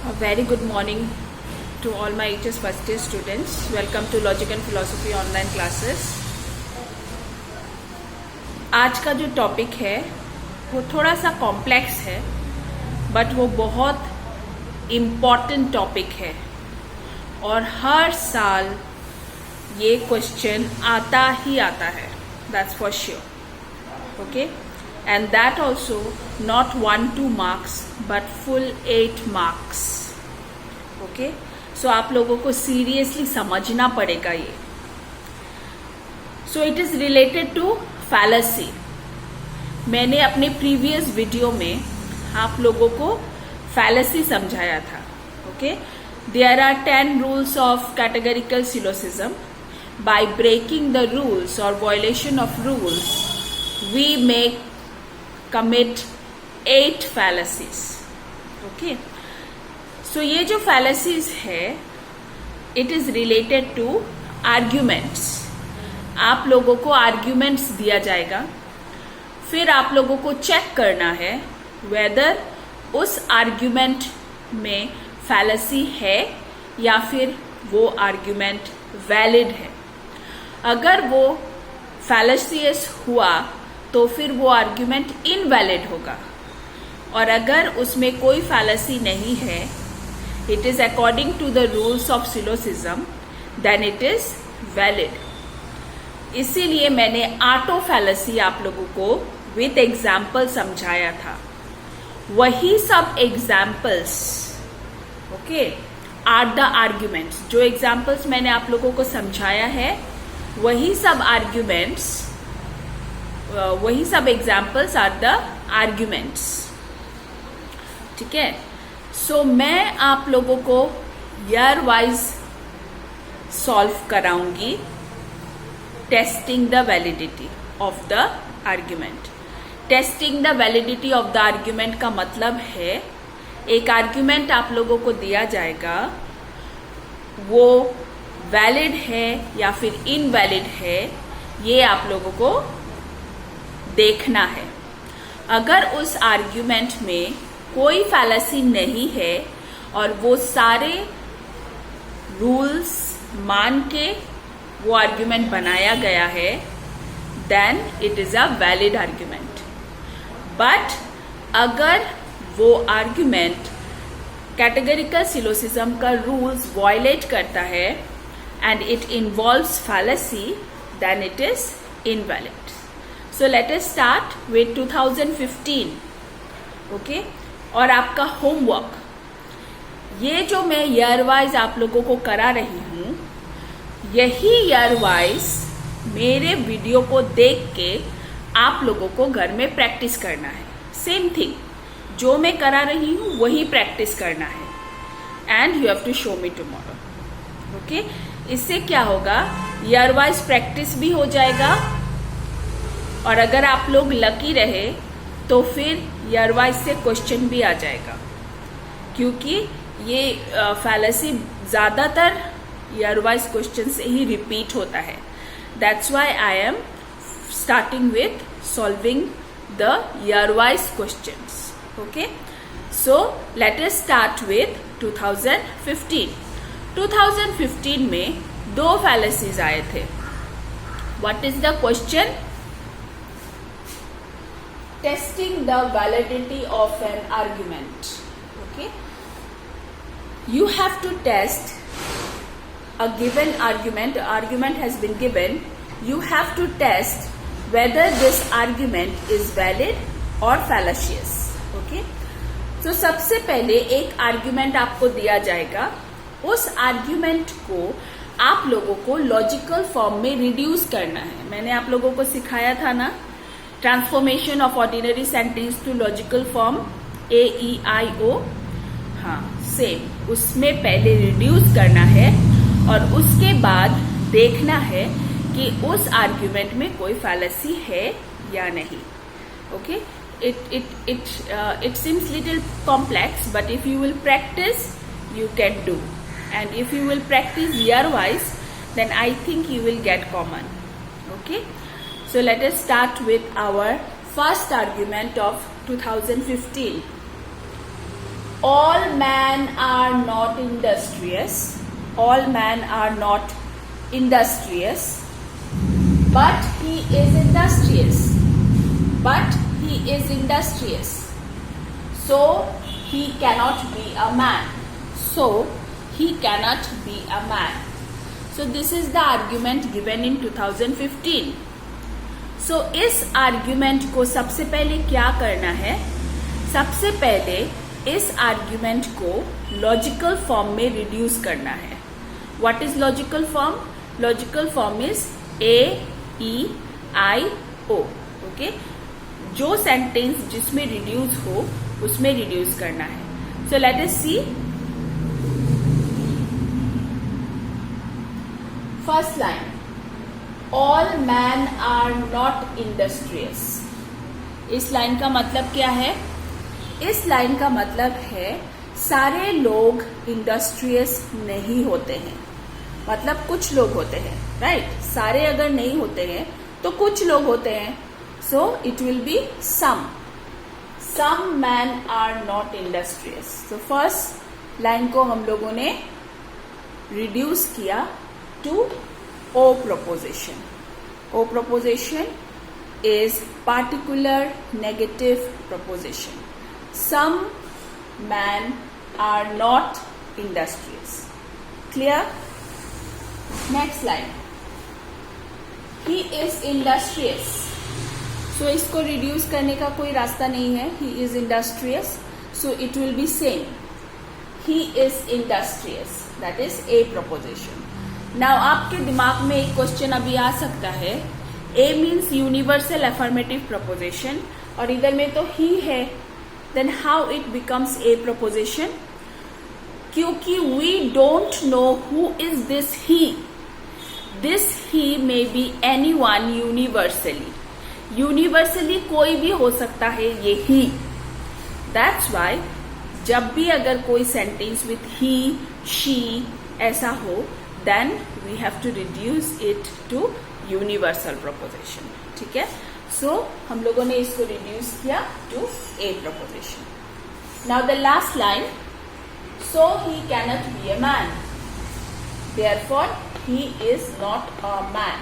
A very good morning to all my HS first year students. Welcome to Logic and Philosophy online classes. आज का जो topic है वो थोड़ा सा कॉम्प्लेक्स है, बट वो बहुत इम्पॉर्टेंट टॉपिक है और हर साल ये क्वेश्चन आता ही आता है. That's for sure. Okay, and that also not 1-2 marks but full 8 marks. okay, so आप लोगों को seriously समझना पड़ेगा ये. so it is related to fallacy. मैंने अपने previous video में आप लोगों को fallacy समझाया था. okay, there are 10 rules of categorical syllogism. By breaking the rules or violation of rules, we may commit 8 fallacies. okay, so ये जो fallacies है, it is related to arguments. आप लोगों को arguments दिया जाएगा, फिर आप लोगों को चेक करना है whether उस argument में fallacy है या फिर वो argument valid है. अगर वो fallacious हुआ तो फिर वो आर्ग्यूमेंट इनवैलिड होगा, और अगर उसमें कोई फैलेसी नहीं है, it is according to the rules of syllogism, then it is valid. इसीलिए मैंने ऑटो फैलेसी आप लोगों को विद एग्जाम्पल समझाया था. वही सब examples okay are the arguments. जो एग्जाम्पल्स मैंने आप लोगों को समझाया है, वही सब आर्ग्यूमेंट्स, वही सब एग्जाम्पल्स आर द आर्ग्यूमेंट्स. ठीक है. सो मैं आप लोगों को ईयर वाइज सॉल्व कराऊंगी, testing the validity of the argument. Testing the validity of the argument का मतलब है, एक आर्ग्यूमेंट आप लोगों को दिया जाएगा, वो वैलिड है या फिर इनवैलिड है, ये आप लोगों को देखना है. अगर उस आर्ग्यूमेंट में कोई फैलेसी नहीं है और वो सारे रूल्स मान के वो आर्ग्यूमेंट बनाया गया है, then it is a valid argument. But अगर वो आर्ग्यूमेंट कैटेगरिकल सिलोसिज्म का रूल्स वायलेट करता है and it involves fallacy, then it is invalid. So let us start with 2015. okay, और आपका होमवर्क, ये जो मैं ईयर वाइज आप लोगों को करा रही हूँ, यही ईयर वाइज मेरे वीडियो को देख के आप लोगों को घर में प्रैक्टिस करना है. सेम थिंग जो मैं करा रही हूँ वही प्रैक्टिस करना है, and you have to show me tomorrow. Okay, इससे क्या होगा, ईयर वाइज प्रैक्टिस भी हो जाएगा, और अगर आप लोग लकी रहे तो फिर ईयर वाइज से क्वेश्चन भी आ जाएगा, क्योंकि ये फैलेसी ज़्यादातर ईयर वाइज क्वेश्चन से ही रिपीट होता है. That's why I am starting with solving the year wise questions. Okay, so let us start with 2015. 2015 में 2 फैलेसीज आए थे. What is the question? Testing the validity of an argument. okay, you have to test a given argument. Argument has been given. You have to test whether this argument is valid or fallacious. okay, so सबसे पहले एक argument आपको दिया जाएगा. उस argument को आप लोगों को लॉजिकल फॉर्म में रिड्यूस करना है. मैंने आप लोगों को सिखाया था ना, transformation of ordinary sentence to logical form, AEIO. हाँ, सेम उसमें पहले रिड्यूस करना है और उसके बाद देखना है कि उस आर्ग्यूमेंट में कोई फैलेसी है या नहीं. Okay, it seems little complex, but if you will practice you can do, and if you will practice year wise, then I think you will get common. okay, so let us start with our first argument of 2015. all men are not industrious, all men are not industrious, but he is industrious, but he is industrious, so he cannot be a man, so he cannot be a man. So this is the argument given in 2015. So इस argument को सबसे पहले क्या करना है, सबसे पहले इस आर्ग्यूमेंट को लॉजिकल फॉर्म में रिड्यूस करना है. What is logical form? Logical form is AEIO. Okay, जो सेंटेंस जिसमें रिड्यूस हो उसमें रिड्यूस करना है. So let us see. First line, all man are not industrious. इस लाइन का मतलब क्या है? इस लाइन का मतलब है सारे लोग इंडस्ट्रियस नहीं होते हैं. मतलब कुछ लोग होते हैं, राइट? सारे अगर नहीं होते हैं तो कुछ लोग होते हैं. So it will be some. Some man are not industrious. So first line को हम लोगों ने रिड्यूस किया to O proposition. O proposition is particular negative proposition. Some men are not industrious. Clear? Next line. He is industrious. So इसको reduce करने का कोई रास्ता नहीं है. He is industrious. So it will be same. He is industrious. That is a proposition. Now आपके दिमाग में एक क्वेश्चन अभी आ सकता है. A means universal affirmative proposition और इधर में तो he है. Then how it becomes a proposition? क्योंकि we don't know who is this he. This he may be anyone universally. Universally कोई भी हो सकता है ये he. That's why जब भी अगर कोई sentence with he, she ऐसा हो, then we have to reduce it to universal proposition. ठीक है? So हम लोगों ने इसको रिड्यूस किया to a proposition. Now the last line, so he cannot be a man, therefore he is not a man.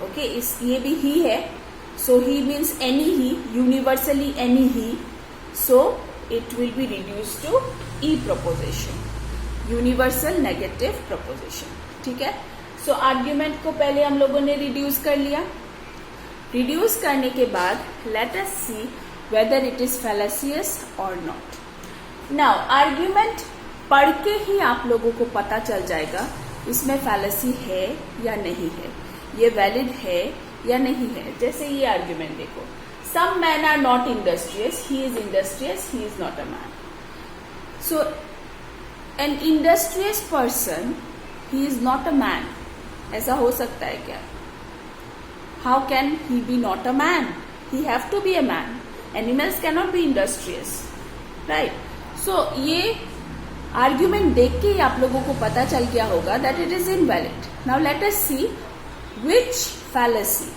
Okay, इस ये भी ही है. So he means any he, universally any he. So it will be reduce to E proposition, universal negative proposition. ठीक है? सो argument को पहले हम लोगों ने रिड्यूस कर लिया. रिड्यूस करने के बाद let us see whether it is fallacious और नॉट. नाउ आर्ग्यूमेंट पढ़ के ही आप लोगों को पता चल जाएगा इसमें फैलेसी है या नहीं है, ये वैलिड है या नहीं है. जैसे ये आर्ग्यूमेंट देखो, some man are not industrious, he is industrious, he is not a man. So an industrious person, he is not a man. ऐसा हो सकता है क्या? How can he be not a man? He have to be a man. Animals cannot be industrious, right? So ये argument देख के ही आप लोगों को पता चल गया होगा that it is invalid. Now let us see which fallacy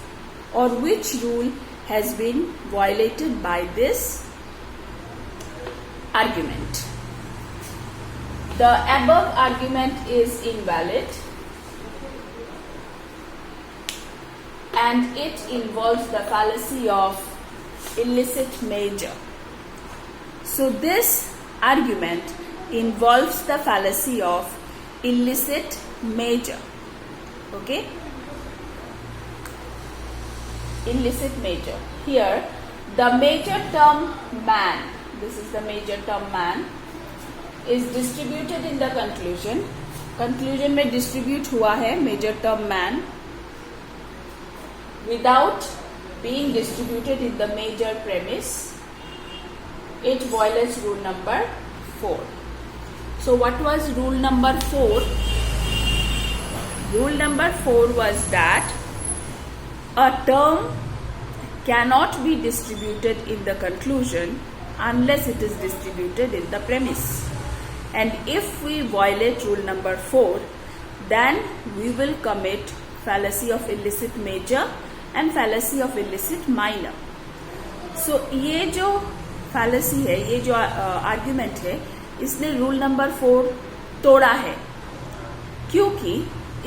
or which rule has been violated by this argument. The above argument is invalid. And it involves the fallacy of illicit major. So this argument involves the fallacy of illicit major. Okay? Illicit major. Here, the major term man, this is the major term man, is distributed in the conclusion. Conclusion में distribute हुआ है major term man without being distributed in the major premise. It violates rule number 4. So what was rule number 4? Rule number 4 was that a term cannot be distributed in the conclusion unless it is distributed in the premise. And if we violate rule number 4, then we will commit fallacy of illicit major and fallacy of illicit minor. So ये जो fallacy है, ये जो argument है, इसने rule number 4 तोड़ा है, क्योंकि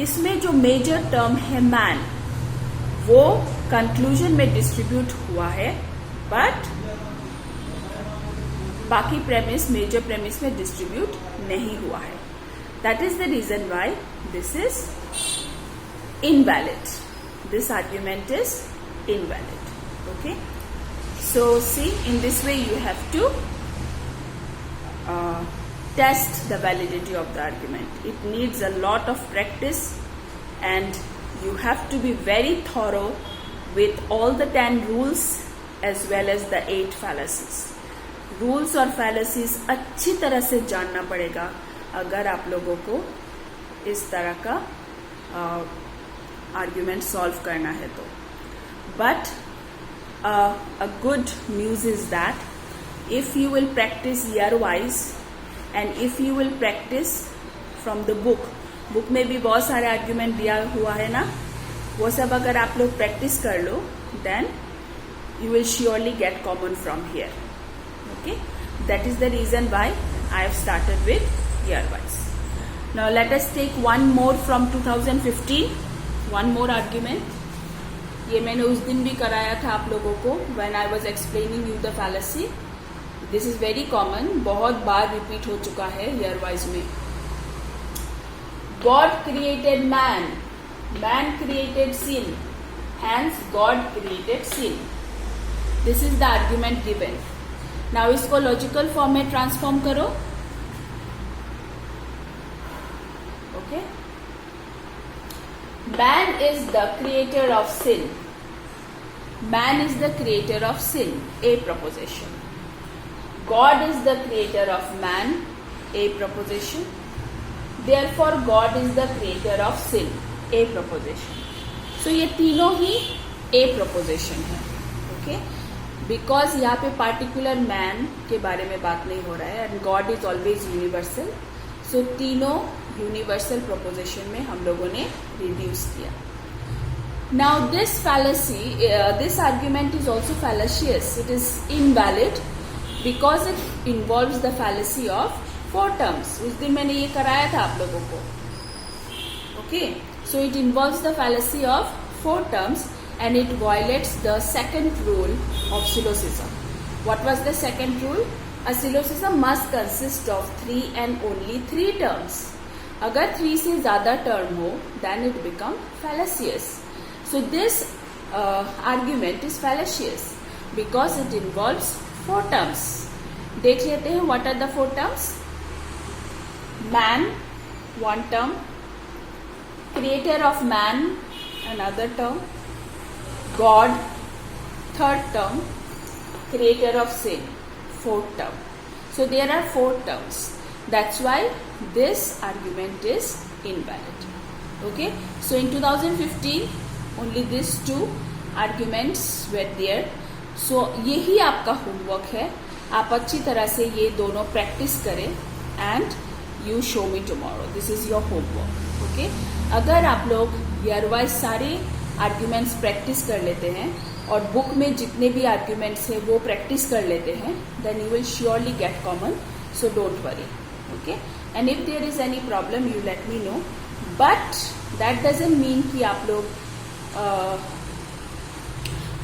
इसमें जो मेजर टर्म है मैन, वो कंक्लूजन में डिस्ट्रीब्यूट हुआ है, बट बाकी प्रेमिस, मेजर प्रेमिस में डिस्ट्रीब्यूट नहीं हुआ है. That is the reason why this is invalid. This argument is invalid. Okay. So see, in this way you have to test the validity of the argument. It needs a lot of practice, and you have to be very thorough with all the 10 rules as well as the 8 fallacies. Rules और fallacies अच्छी तरह से जानना पड़ेगा अगर आप लोगों को इस तरह का आर्ग्यूमेंट सॉल्व करना है तो. But a good news is that if you will practice year wise and if you will practice from the book में भी बहुत सारे आर्ग्यूमेंट दिया हुआ है ना, वो सब अगर आप लोग प्रैक्टिस कर लो, then you will surely get common from here. Okay, that is the reason why I have started with year wise. Now let us take one more from 2015. One more argument. ये मैंने उस दिन भी कराया था आप लोगों को when I was explaining you the fallacy. This is very common, बहुत बार रिपीट हो चुका है ईयर वाइज में. God created man, man created sin, hence God created sin. This is the argument given. Now इसको लॉजिकल फॉर्म में transform करो. Okay. Man is the creator of sin. Man is the creator of sin. A proposition. God is the creator of man. A proposition. Therefore, God is the creator of sin. A proposition. So ये तीनों ही A proposition है. Okay? Because यहाँ पे particular man के बारे में बात नहीं हो रहा है, and God is always universal. So तीनों यूनिवर्सल प्रोपोजिशन में हम लोगों ने रिड्यूस किया. Now this fallacy, this argument is also fallacious. It is invalid because it involves the fallacy of 4 terms. उस दिन मैंने ये कराया था आप लोगों को. Okay, so it involves the fallacy of 4 terms and it violates the second rule of syllogism. What was the second rule? A syllogism must consist of 3 and only 3 terms. अगर 3 से ज्यादा टर्म हो, then it become fallacious. So this argument is fallacious because it involves 4 terms. देख लेते हैं what are the 4 terms. Man, 1 term. Creator of man, another term. God, 3rd term. Creator of sin, 4th term. So there are 4 terms. That's why this argument is invalid. Okay. So in 2015 only these 2 arguments were there. So यही आपका homework है. आप अच्छी तरह से ये दोनों practice करें and you show me tomorrow. This is your homework. Okay. अगर आप लोग ईयर वाइज सारे आर्ग्यूमेंट्स प्रैक्टिस कर लेते हैं और बुक में जितने भी आर्ग्यूमेंट्स है वो प्रैक्टिस कर लेते हैं, then you will surely get common. So don't worry. Okay, and if there is any problem you let me know. But that doesn't mean कि आप लोग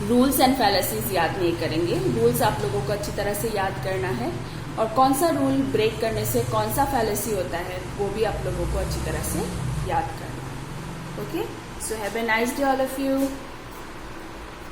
रूल्स एंड फैलेसीज याद नहीं करेंगे. रूल्स आप लोगों को अच्छी तरह से याद करना है और कौन सा रूल ब्रेक करने से कौन सा फैलेसी होता है वो भी आप लोगों को अच्छी तरह से याद करना है. Okay, so have a nice day all of you.